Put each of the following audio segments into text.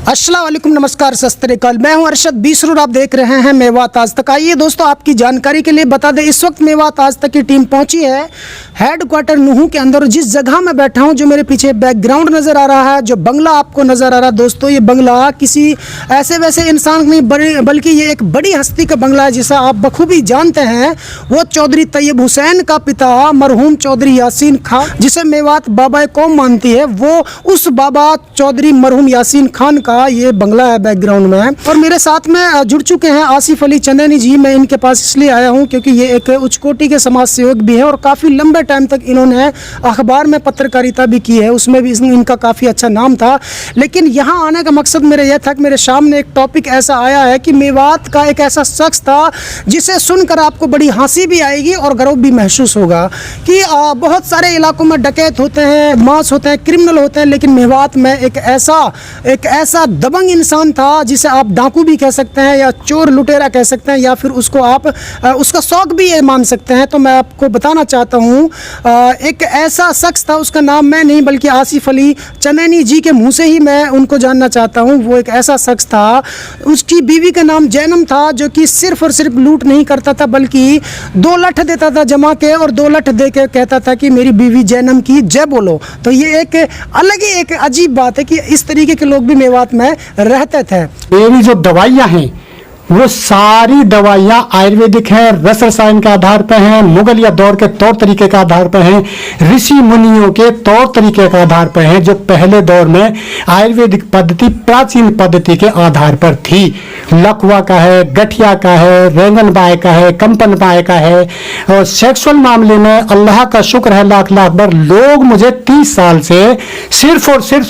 अस्सलाम वालेकुम, नमस्कार, सत श्री अकाल। मैं हूं अरशद बीसरू, आप देख रहे हैं मेवात आज तक। आइए दोस्तों, आपकी जानकारी के लिए बता दें, इस वक्त मेवात आज तक की टीम पहुंची है हेडक्वार्टर नूहू के अंदर। जिस जगह मैं बैठा हूं, जो मेरे पीछे बैकग्राउंड नज़र आ रहा है, जो बंगला आपको नज़र आ रहा है दोस्तों, ये बंगला किसी ऐसे वैसे इंसान नहीं बल्कि ये एक बड़ी हस्ती का बंगला है जिसे आप बखूबी जानते हैं। वो चौधरी तैयब हुसैन का पिता मरहूम चौधरी यासीन खान, जिसे मेवात बाबा कौम मानती है, वो उस बाबा चौधरी मरहूम यासीन खान का ये बंगला है बैकग्राउंड में। और मेरे साथ में जुड़ चुके हैं आसिफ अली चंदेनी जी। मैं इनके पास इसलिए आया हूं क्योंकि ये एक उच्च कोटि के समाज सेवक भी है और काफ़ी लंबे टाइम तक इन्होंने अखबार में पत्रकारिता भी की है, उसमें भी इनका काफ़ी अच्छा नाम था। लेकिन यहाँ आने का मकसद मेरा यह था कि मेरे सामने एक टॉपिक ऐसा आया है कि मेवात का एक ऐसा शख्स था जिसे सुनकर आपको बड़ी हंसी भी आएगी और गर्व भी महसूस होगा कि बहुत सारे इलाकों में डकैत होते हैं, मास होते हैं, क्रिमिनल होते हैं, लेकिन मेवात में एक ऐसा दबंग इंसान था जिसे आप डाकू भी कह सकते हैं या चोर लुटेरा कह सकते हैं या फिर उसको आप उसका शौक भी ये मान सकते हैं। तो मैं आपको बताना चाहता हूँ, एक ऐसा शख्स था, उसका नाम मैं नहीं बल्कि आसिफ अली चंदेनी जी के मुंह से ही मैं उनको जानना चाहता हूँ। वो एक ऐसा शख्स था, उसकी बीवी का नाम जैनम था, जो कि सिर्फ और सिर्फ लूट नहीं करता था बल्कि 2 लठ देता था जमा के और 2 लठ दे के कहता था कि मेरी बीवी जैनम की जय बोलो। तो ये एक अलग ही एक अजीब बात है कि इस तरीके के लोग भी मेवात में रहते थे। मेरी जो दवाइयाँ हैं वो सारी दवाइयाँ आयुर्वेदिक हैं, रस रसायन के आधार पर हैं, मुगलिया दौर के तौर तरीके के आधार पर हैं, ऋषि मुनियों के तौर तरीके के आधार पर हैं, जो पहले दौर में आयुर्वेदिक पद्धति प्राचीन पद्धति के आधार पर थी। लकवा का है, गठिया का है, रेंगन बाय का है, कंपन बाय का है। और सेक्सुअल मामले में अल्लाह का शुक्र है लाख लाख बार, लोग मुझे 30 साल से सिर्फ और सिर्फ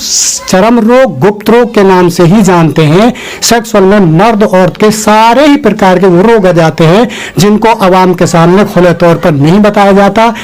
चर्म रोग, गुप्त रोग के नाम से ही जानते हैं। सेक्सुअल में मर्द औरत के सारे ही प्रकार के वो रोग आ जाते हैं जिनको आवाम के सामने खुले तौर पर नहीं बताया जाता।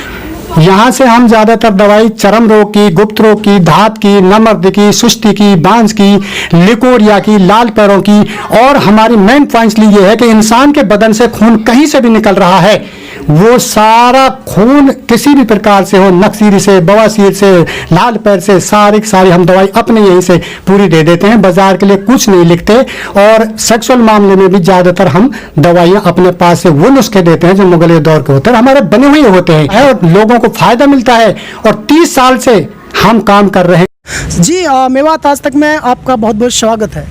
यहाँ से हम ज्यादातर दवाई चर्म रोग की, गुप्त रोग की, धात की, नमर्द की, सुस्ती की, बांझ की, लिकोरिया की, लाल पैरों की, और हमारी मेन पॉइंट्स ये है कि इंसान के बदन से खून कहीं से भी निकल रहा है, वो सारा खून किसी भी प्रकार से हो, नक्सीरी से, बवासीर से, लाल पैर से, सारी हम दवाई अपने यहीं से पूरी दे देते हैं, बाजार के लिए कुछ नहीं लिखते। और सेक्सुअल मामले में भी ज्यादातर हम दवाइयाँ अपने पास से वो नुस्खे देते हैं जो मुगलिया दौर के होते हैं, हमारे बने हुए होते हैं और लोगों को फायदा मिलता है। और 30 साल से हम काम कर रहे हैं। जी, मेवात आज तक में आपका बहुत बहुत स्वागत है।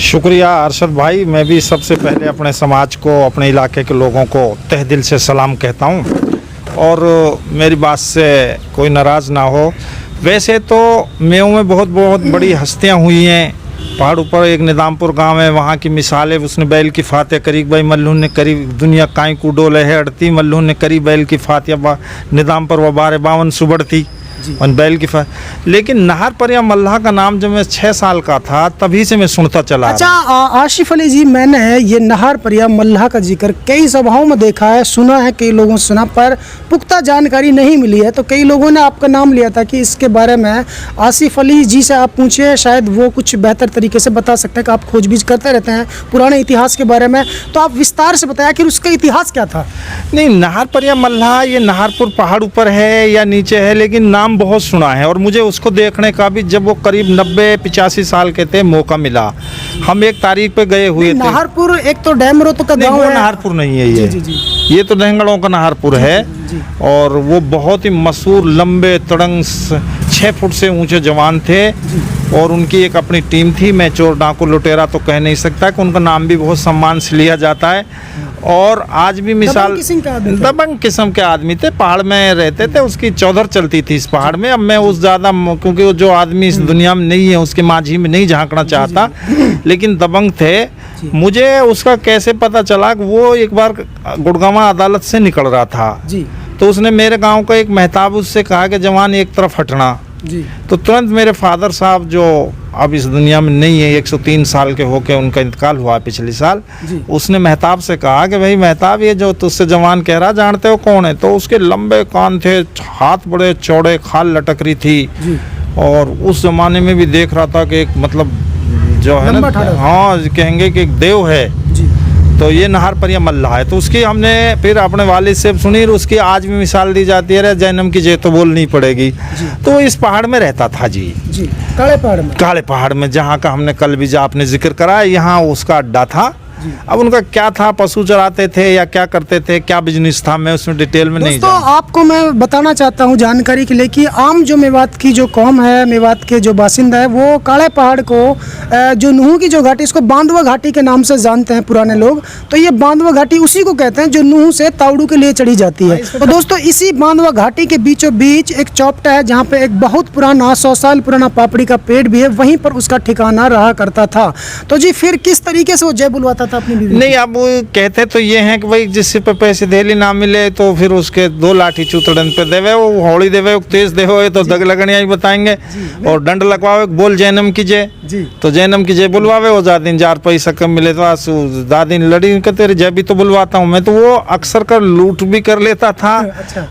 शुक्रिया अरशद भाई। मैं भी सबसे पहले अपने समाज को, अपने इलाके के लोगों को तहे दिल से सलाम कहता हूँ और मेरी बात से कोई नाराज़ ना हो। वैसे तो मेऊ में बहुत बड़ी हस्तियाँ हुई हैं। पहाड़ ऊपर एक निदामपुर गांव है, वहाँ की मिसाल है। उसने बैल की फातिया करी, भाई मल्लून ने करी, दुनिया काई को डोले है अड़ती, मल्लून ने करी बैल की फातिया, निदामपुर व 52 सुबड़ती और बैल की लेकिन नहर पर या मल्लाह का नाम जब मैं 6 साल का था तभी से मैं सुनता चला। अच्छा आसिफ अली जी, मैंने ये नहर पर या मल्लाह का जिक्र कई सभाओं में देखा है, सुना है, कई लोगों से सुना, पर पुख्ता जानकारी नहीं मिली है। तो कई लोगों ने आपका नाम लिया था कि इसके बारे में आसिफ अली जी से आप पूछिए, शायद वो कुछ बेहतर तरीके से बता सकते हैं कि आप खोजबीज करते रहते हैं पुराने इतिहास के बारे में। तो आप विस्तार से बताया कि उसका इतिहास क्या था। नहीं, नहर पर या मल्लाह ये नहरपुर पहाड़ ऊपर है या नीचे है, लेकिन नाम बहुत सुना है और मुझे उसको देखने का भी जब वो करीब 90-85 साल के थे मौका मिला। हम एक तारीख पे गए हुए थे। नहरपुर एक तो डैमरो तो का गाँव है। नहरपुर नहीं है ये। जी। ये तो दहंगड़ों का नहरपुर है। और वो बहुत ही मशहूर लंबे तड़ंग 6 फुट से ऊंचे जवान थे और उनकी एक अपनी टीम थी। मैं चोर डाकू लुटेरा तो कह नहीं सकता कि उनका नाम भी बहुत सम्मान से लिया जाता है। और आज भी मिसाल दबंग किस्म के आदमी थे, पहाड़ में रहते थे, उसकी चौधर चलती थी इस पहाड़ में। अब मैं उस ज़्यादा, क्योंकि वो जो आदमी इस दुनिया में नहीं है उसके माझी में नहीं झांकना चाहता, लेकिन दबंग थे। मुझे उसका कैसे पता चला कि वो एक बार गुड़गांवा अदालत से निकल रहा था जी। तो उसने मेरे गांव का एक मेहताब उससे कहा कि जवान एक तरफ हटना जी। तो तुरंत मेरे फादर साहब जो अब इस दुनिया में नहीं है, 103 साल के होके उनका इंतकाल हुआ पिछले साल, उसने मेहताब से कहा कि भाई मेहताब, ये जो तुझसे जवान कह रहा जानते हो कौन है? तो उसके लंबे कान थे, हाथ बड़े चौड़े, खाल लटक रही थी और उस जमाने में भी देख रहा था कि एक मतलब जो है ना, हाँ कहेंगे कि एक देव है। तो ये नाहरपरिया मल्लाह है। तो उसकी हमने फिर अपने वालिद से सुनी, और उसकी आज भी मिसाल दी जाती है, जैनम की जय तो बोलनी पड़ेगी। तो वो इस पहाड़ में रहता था जी, काले पहाड़ में। काले पहाड़ में, जहाँ का हमने कल भी आपने जिक्र करा, यहाँ उसका अड्डा था। अब उनका क्या था, पशु चराते थे या क्या करते थे, क्या बिजनेस था, मैं उसमें डिटेल में नहीं दोस्तों आपको मैं बताना चाहता हूँ जानकारी के लिए कि आम जो मेवात की जो कौम है, मेवात के जो बासिंदा है, वो काले पहाड़ को जो नूह की जो घाटी, इसको बांधवा घाटी के नाम से जानते हैं पुराने लोग। तो ये बांधवा घाटी उसी को कहते हैं जो नूह से ताउडू के लिए चढ़ी जाती है। तो दोस्तों इसी बांधवा घाटी के बीचों बीच एक चौपटा है, जहाँ पे एक बहुत पुराना 100 साल पुराना पापड़ी का पेड़ भी है, वहीं पर उसका ठिकाना रहा करता था। तो जी फिर किस तरीके से वो जय बुलवाता था अपनी बीवी? नहीं, अब वो कहते तो ये हैं कि भाई जिससे पे पैसे धेली ना मिले तो फिर उसके 2 लाठी चूतड़न पे देवे, वो हौली देवे, तेज देवे तो दग लगनिया ही बताएंगे, और दंड लगवावे, बोल जैनम की जय, तो जैनम की जय बुलवावे। वो जादिन 4 पैसा कम मिले तो दादिन लड़ी के तेरे जय भी तो बुलवाता हूँ मैं। तो वो अक्सर कर लूट भी कर लेता था,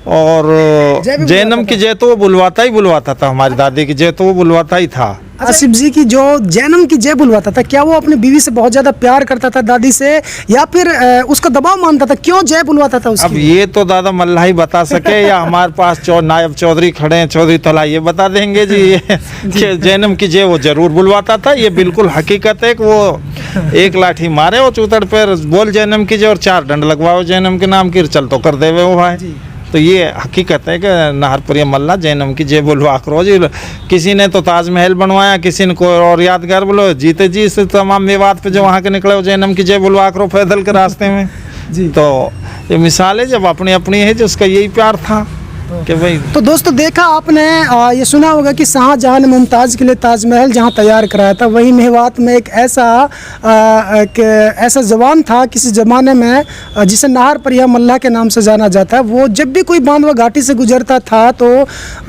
और जैनम की जय तो वो बुलवाता ही बुलवाता था। हमारी दादी की जय तो वो बुलवाता ही था। आसिफ जी की जो जैनम की जय बुलवाता था, क्या वो अपनी बीवी से बहुत ज्यादा प्यार करता था, दादी से, या फिर उसका दबाव मानता था? क्यों जय बुलवाता था उसकी? अब ये तो दादा मल्ला ही बता सके, या हमारे पास नायब चौधरी खड़े हैं, चौधरी तला, ये बता देंगे जी ये कि जैनम की जय वो जरूर बुलवाता था। ये बिल्कुल हकीकत है कि वो 1 लाठी मारे और चूतड़ पर बोल जैनम की जय, और 4 दंड लगवाओ जैनम के नाम की, चल तो कर देवे वो भाई। तो ये हकीकत है कि नाहरपुरिया मल्ला जैनम की जय बुलवा करो जी। किसी ने तो ताजमहल बनवाया, किसी ने कोई और यादगार बोलो, जीते जी से तमाम मेवात पे जो वहाँ के निकले, जैनम की जय बुलवा करो पैदल के रास्ते में जी। तो ये मिसाल है, जब अपनी अपनी है, जिसका यही प्यार था कि भाई। तो दोस्तों देखा आपने, ये सुना होगा कि शाहजहां ने मुमताज़ के लिए ताजमहल जहां तैयार कराया था, वही मेवात में एक ऐसा जवान था किसी ज़माने में, जिसे नाहरपरिया मल्लाह के नाम से जाना जाता है। वो जब भी कोई बांधवा घाटी से गुजरता था तो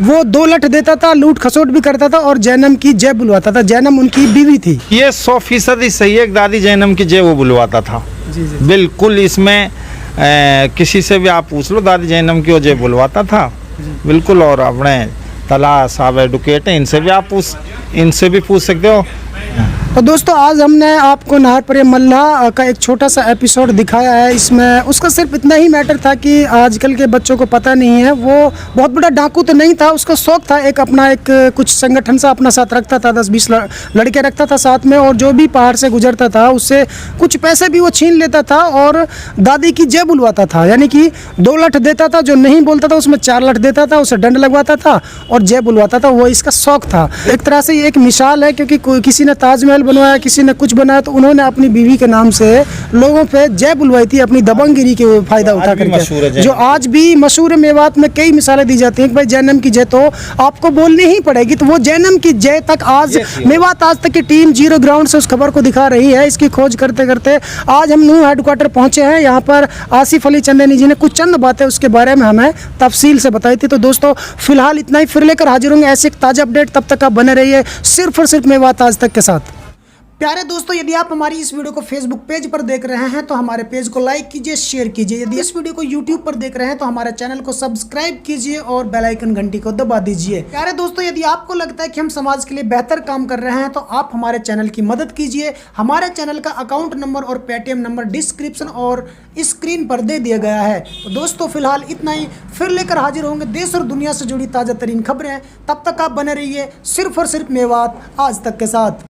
वो 2 लठ देता था, लूट खसोट भी करता था, और जैनम की जय बुलवाता था। जैनम उनकी बीवी थी। ये 100% सही है, दादी जैनम की जय वो बुलवाता था जी। बिल्कुल, इसमें किसी से भी आप पूछ लो, दादी जैनम की वो जय बुलवाता था बिल्कुल। और अपने तला साहब एडवोकेट हैं, इनसे भी पूछ सकते हो। तो दोस्तों आज हमने आपको नाहरपरिया मल्लाह का एक छोटा सा एपिसोड दिखाया है। इसमें उसका सिर्फ इतना ही मैटर था कि आजकल के बच्चों को पता नहीं है, वो बहुत बड़ा डाकू तो नहीं था, उसका शौक था, एक अपना एक कुछ संगठन सा अपना साथ रखता था, 10-20 लड़के रखता था साथ में, और जो भी पहाड़ से गुजरता था उससे कुछ पैसे भी वो छीन लेता था और दादी की जय बुलवाता था। यानी कि 2 लठ देता था, जो नहीं बोलता था उसमें 4 लठ देता था, उसे दंड लगवाता था और जय बुलवाता था। वो इसका शौक था। एक तरह से ये एक मिसाल है, क्योंकि किसी ने ताजमहल बनवाया, किसी ने कुछ बनाया, तो उन्होंने अपनी बीवी के नाम से लोगों पे जय बुलवाई थी, अपनी दबंगगिरी के फायदा उठा करके, जो आज भी मशहूर है। मेवात में कई मिसालें दी जाती हैं कि भाई जैनम की जय तो आपको बोलनी ही पड़ेगी। तो वो जैनम की जय तक आज मेवात आज तक की टीम जीरो ग्राउंड से उस खबर को दिखा रही है। इसकी खोज करते करते आज हम नूह हेडक्वार्टर पहुंचे हैं। यहाँ पर आसिफ अली चंदेनी जी ने कुछ चंद बातें उसके बारे में हमें तफसील से बताई थी। तो दोस्तों फिलहाल इतना ही, फिर लेकर हाजिर होंगे ऐसे एक ताज़ा अपडेट। तब तक आप बने रहिए सिर्फ और सिर्फ मेवात आज तक के साथ। प्यारे दोस्तों, यदि आप हमारी इस वीडियो को फेसबुक पेज पर देख रहे हैं तो हमारे पेज को लाइक कीजिए, शेयर कीजिए। यदि इस वीडियो को यूट्यूब पर देख रहे हैं तो हमारे चैनल को सब्सक्राइब कीजिए और बेल आइकन घंटी को दबा दीजिए। प्यारे दोस्तों, यदि आपको लगता है कि हम समाज के लिए बेहतर काम कर रहे हैं तो आप हमारे चैनल की मदद कीजिए। हमारे चैनल का अकाउंट नंबर और पेटीएम नंबर डिस्क्रिप्शन और स्क्रीन पर दे दिया गया है। तो दोस्तों फिलहाल इतना ही, फिर लेकर हाजिर होंगे देश और दुनिया से जुड़ी ताज़ा तरीन खबरें। तब तक आप बने रहिए सिर्फ और सिर्फ मेवात आज तक के साथ।